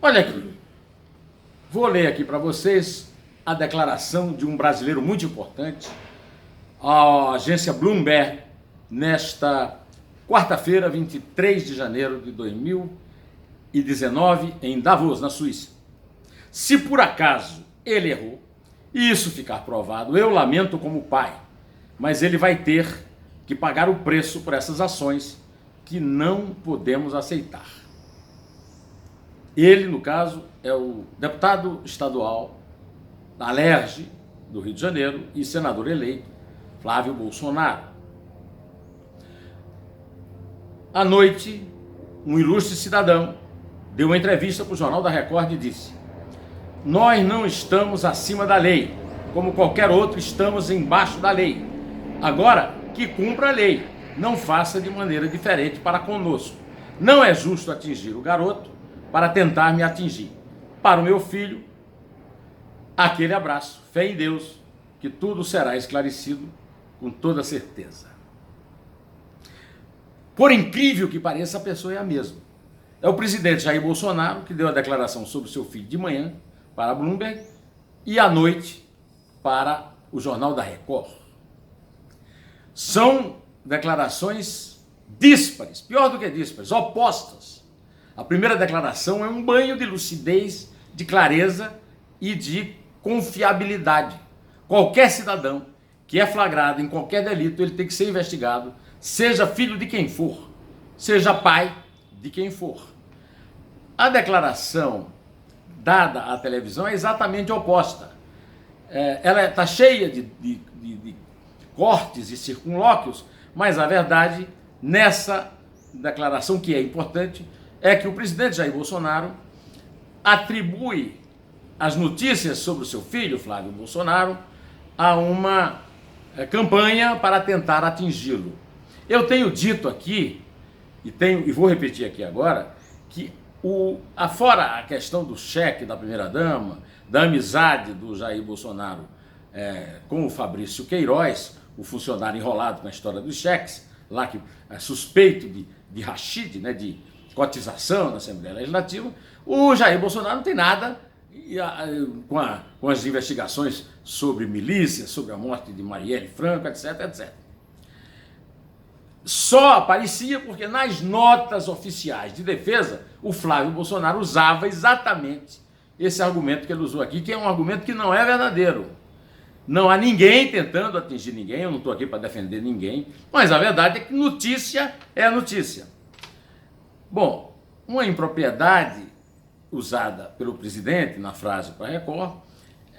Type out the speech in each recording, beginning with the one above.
Olha aqui, vou ler aqui para vocês a declaração de um brasileiro muito importante, à agência Bloomberg, nesta quarta-feira, 23 de janeiro de 2019, em Davos, na Suíça. Se por acaso ele errou, e isso ficar provado, eu lamento como pai, mas ele vai ter que pagar o preço por essas ações que não podemos aceitar. Ele, no caso, é o deputado estadual da Alerj, do Rio de Janeiro, e senador eleito, Flávio Bolsonaro. À noite, um ilustre cidadão deu uma entrevista para o Jornal da Record e disse: nós não estamos acima da lei, como qualquer outro estamos embaixo da lei. Agora, que cumpra a lei, não faça de maneira diferente para conosco. Não é justo atingir o garoto para tentar me atingir. Para o meu filho, aquele abraço, fé em Deus, que tudo será esclarecido com toda certeza. Por incrível que pareça, a pessoa é a mesma. É o presidente Jair Bolsonaro que deu a declaração sobre seu filho de manhã para a Bloomberg e à noite para o Jornal da Record. São declarações díspares, pior do que díspares, opostas. A primeira declaração é um banho de lucidez, de clareza e de confiabilidade. Qualquer cidadão que é flagrado em qualquer delito, ele tem que ser investigado, seja filho de quem for, seja pai de quem for. A declaração dada à televisão é exatamente oposta. Ela está cheia de cortes e circunlóquios, mas a verdade, nessa declaração, que é importante, é que o presidente Jair Bolsonaro atribui as notícias sobre o seu filho, Flávio Bolsonaro, a uma campanha para tentar atingi-lo. Eu tenho dito aqui, e vou repetir aqui agora, que fora a questão do cheque da primeira-dama, da amizade do Jair Bolsonaro com o Fabrício Queiroz, o funcionário enrolado com a história dos cheques, lá que é suspeito de rachide, né, de cotização na Assembleia Legislativa, o Jair Bolsonaro não tem nada com as investigações sobre milícia, sobre a morte de Marielle Franco, etc, etc. Só aparecia porque nas notas oficiais de defesa, o Flávio Bolsonaro usava exatamente esse argumento que ele usou aqui, que é um argumento que não é verdadeiro. Não há ninguém tentando atingir ninguém, eu não estou aqui para defender ninguém, mas a verdade é que notícia é notícia. Bom, uma impropriedade usada pelo presidente na frase para a Record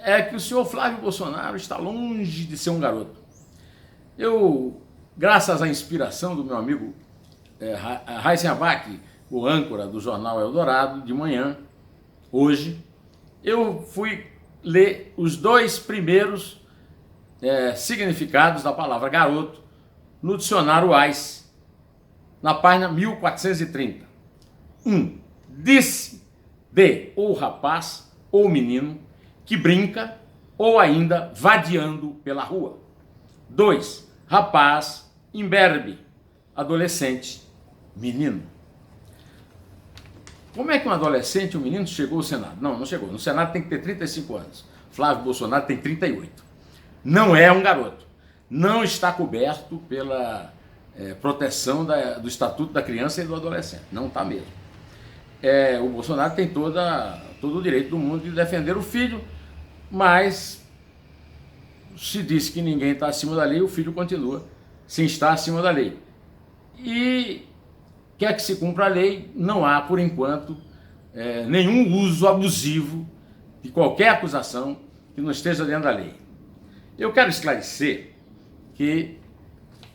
é que o senhor Flávio Bolsonaro está longe de ser um garoto. Eu, graças à inspiração do meu amigo Raíssen Abac, o âncora do jornal Eldorado, de manhã, hoje, eu fui ler os dois primeiros significados da palavra garoto no dicionário AIS, na página 1430. Disse de ou rapaz ou menino que brinca ou ainda vadiando pela rua. 2. Rapaz, imberbe, adolescente, menino. Como é que um adolescente, um menino, chegou ao Senado? Não chegou. No Senado tem que ter 35 anos. Flávio Bolsonaro tem 38. Não é um garoto. Não está coberto pela proteção do Estatuto da Criança e do Adolescente. Não está mesmo. O Bolsonaro tem todo o direito do mundo de defender o filho, mas se diz que ninguém está acima da lei, o filho continua sem estar acima da lei. E quer que se cumpra a lei, não há, por enquanto, nenhum uso abusivo de qualquer acusação que não esteja dentro da lei. Eu quero esclarecer que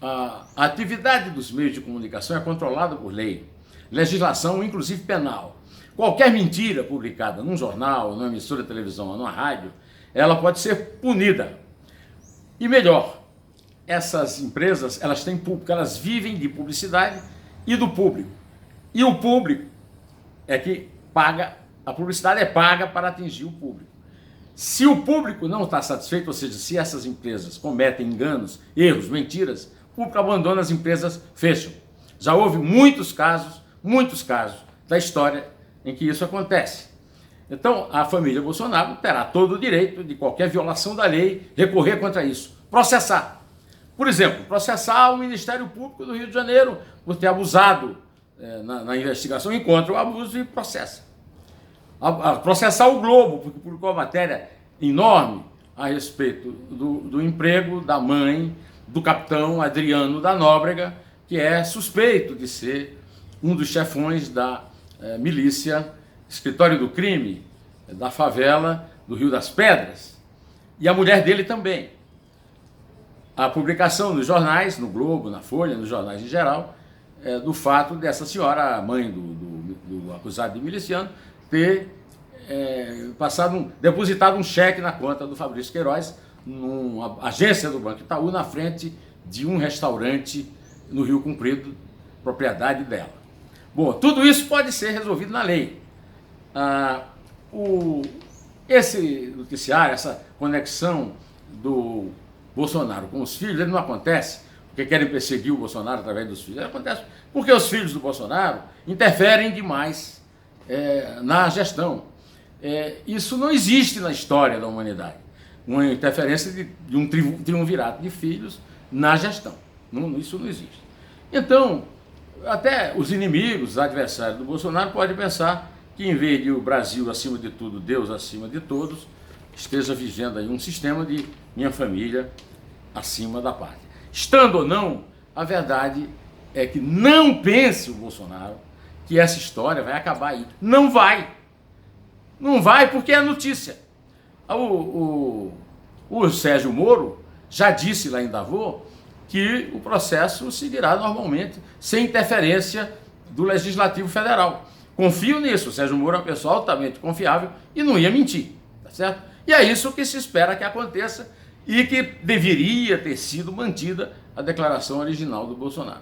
a atividade dos meios de comunicação é controlada por lei, legislação, inclusive penal. Qualquer mentira publicada num jornal, numa emissora de televisão ou numa rádio, ela pode ser punida. E melhor, essas empresas, elas têm público, elas vivem de publicidade e do público. E o público é que paga, a publicidade é paga para atingir o público. Se o público não está satisfeito, ou seja, se essas empresas cometem enganos, erros, mentiras, o público abandona, as empresas fecham. Já houve muitos casos da história em que isso acontece. Então, a família Bolsonaro terá todo o direito de qualquer violação da lei recorrer contra isso, processar. Por exemplo, processar o Ministério Público do Rio de Janeiro por ter abusado na investigação, encontra o abuso e processa. Processar o Globo, porque publicou uma matéria enorme a respeito do emprego da mãe do capitão Adriano da Nóbrega, que é suspeito de ser um dos chefões da milícia Escritório do Crime, da favela do Rio das Pedras, e a mulher dele também. A publicação nos jornais, no Globo, na Folha, nos jornais em geral, do fato dessa senhora, a mãe do acusado de miliciano, ter depositado um cheque na conta do Fabrício Queiroz, numa agência do Banco Itaú, na frente de um restaurante no Rio Comprido, propriedade dela. Bom, tudo isso pode ser resolvido na lei. Esse noticiário, essa conexão do Bolsonaro com os filhos, ele não acontece porque querem perseguir o Bolsonaro através dos filhos. Ele acontece porque os filhos do Bolsonaro interferem demais na gestão. Isso não existe na história da humanidade. Uma interferência de um triunvirato de filhos na gestão. Isso não existe. Então, até os inimigos, os adversários do Bolsonaro podem pensar que, em vez de o Brasil acima de tudo, Deus acima de todos, esteja vivendo aí um sistema de minha família acima da pátria. Estando ou não, a verdade é que não pense o Bolsonaro que essa história vai acabar aí. Não vai. Não vai porque é notícia. O Sérgio Moro já disse lá em Davos que o processo seguirá normalmente, sem interferência do Legislativo Federal. Confio nisso, o Sérgio Moro é uma pessoa altamente confiável e não ia mentir, tá certo? E é isso que se espera que aconteça e que deveria ter sido mantida a declaração original do Bolsonaro.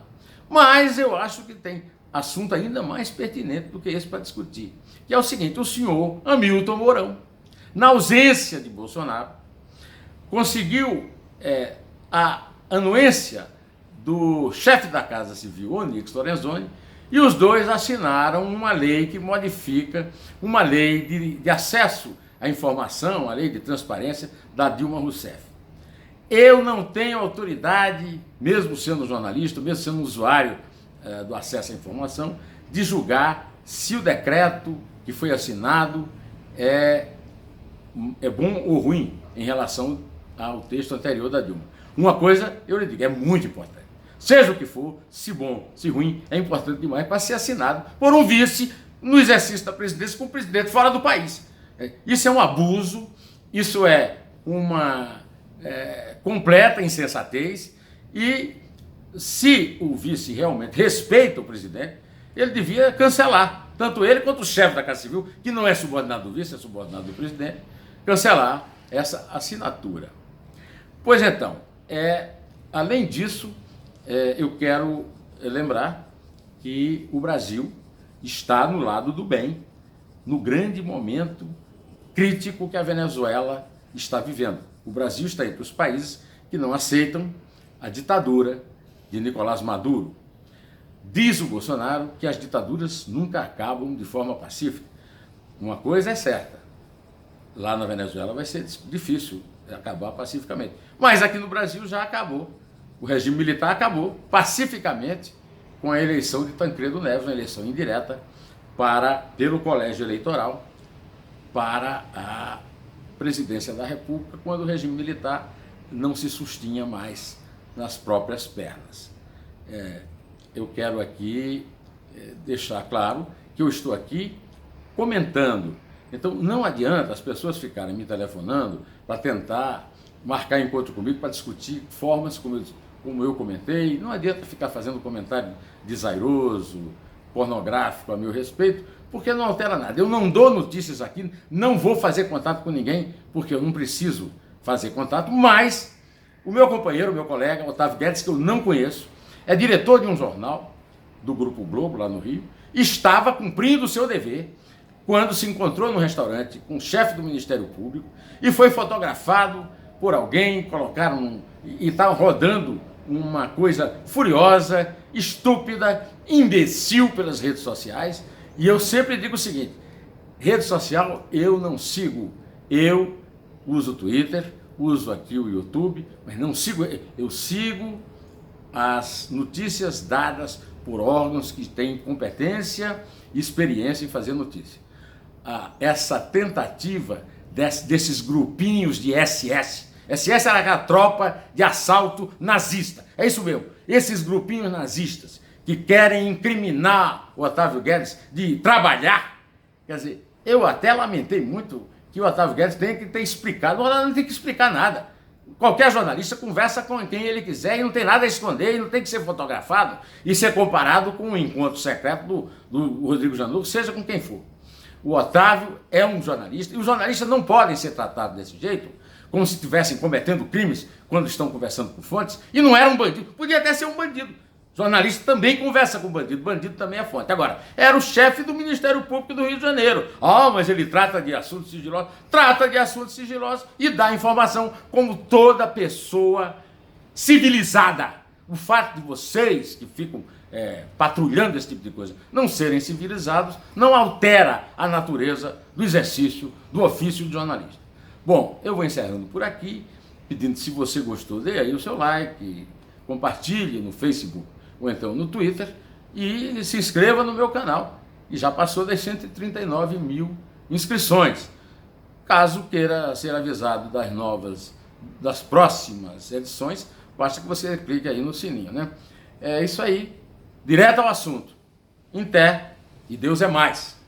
Mas eu acho que tem assunto ainda mais pertinente do que esse para discutir, que é o seguinte: o senhor Hamilton Mourão, na ausência de Bolsonaro, conseguiu a anuência do chefe da Casa Civil, Onyx Lorenzoni, e os dois assinaram uma lei que modifica uma lei de acesso à informação, a lei de transparência da Dilma Rousseff. Eu não tenho autoridade, mesmo sendo jornalista, mesmo sendo usuário do acesso à informação, de julgar se o decreto que foi assinado é bom ou ruim em relação ao texto anterior da Dilma. Uma coisa eu lhe digo, é muito importante. Seja o que for, se bom, se ruim, é importante demais para ser assinado por um vice no exercício da presidência com o presidente fora do país. Isso é um abuso, isso é uma completa insensatez, e se o vice realmente respeita o presidente, ele devia cancelar, tanto ele quanto o chefe da Casa Civil, que não é subordinado do vice, é subordinado do presidente, cancelar essa assinatura. Pois então, além disso, eu quero lembrar que o Brasil está no lado do bem, no grande momento crítico que a Venezuela está vivendo. O Brasil está entre os países que não aceitam a ditadura de Nicolás Maduro. Diz o Bolsonaro que as ditaduras nunca acabam de forma pacífica. Uma coisa é certa, lá na Venezuela vai ser difícil acabar pacificamente. Mas aqui no Brasil já acabou. O regime militar acabou pacificamente com a eleição de Tancredo Neves, uma eleição indireta pelo colégio eleitoral para a presidência da República, quando o regime militar não se sustinha mais nas próprias pernas. Eu quero aqui deixar claro que eu estou aqui comentando. Então não adianta as pessoas ficarem me telefonando para tentar marcar encontro comigo para discutir formas como eu comentei. Não adianta ficar fazendo comentário desairoso, pornográfico a meu respeito, porque não altera nada. Eu não dou notícias aqui, não vou fazer contato com ninguém, porque eu não preciso fazer contato, mas o meu companheiro, o meu colega, Otávio Guedes, que eu não conheço, é diretor de um jornal do Grupo Globo, lá no Rio, estava cumprindo o seu dever quando se encontrou no restaurante com o chefe do Ministério Público e foi fotografado por alguém, colocaram e estava rodando uma coisa furiosa, estúpida, imbecil pelas redes sociais. E eu sempre digo o seguinte: Rede social eu não sigo. Eu uso o Twitter, uso aqui o YouTube, mas não sigo. Eu sigo as notícias dadas por órgãos que têm competência e experiência em fazer notícia. Essa tentativa desses grupinhos de SS. SS era aquela tropa de assalto nazista. É isso mesmo. Esses grupinhos nazistas que querem incriminar o Otávio Guedes de trabalhar. Quer dizer, eu até lamentei muito que o Otávio Guedes tenha que ter explicado. Não tem que explicar nada. Qualquer jornalista conversa com quem ele quiser e não tem nada a esconder, e não tem que ser fotografado e ser comparado com o encontro secreto do Rodrigo Janot, seja com quem for. O Otávio é um jornalista, e os jornalistas não podem ser tratados desse jeito, como se estivessem cometendo crimes quando estão conversando com fontes, e não era um bandido, podia até ser um bandido. Jornalista também conversa com bandido, bandido também é fonte. Agora, era o chefe do Ministério Público do Rio de Janeiro. Mas ele trata de assuntos sigilosos. Trata de assuntos sigilosos e dá informação como toda pessoa civilizada. O fato de vocês que ficam patrulhando esse tipo de coisa não serem civilizados não altera a natureza do exercício do ofício de jornalista. Bom, eu vou encerrando por aqui, pedindo, se você gostou, dê aí o seu like, compartilhe no Facebook ou então no Twitter, e se inscreva no meu canal, que já passou das 139 mil inscrições. Caso queira ser avisado das próximas edições, basta que você clique aí no sininho, né? É isso aí, direto ao assunto. Em té, e Deus é mais.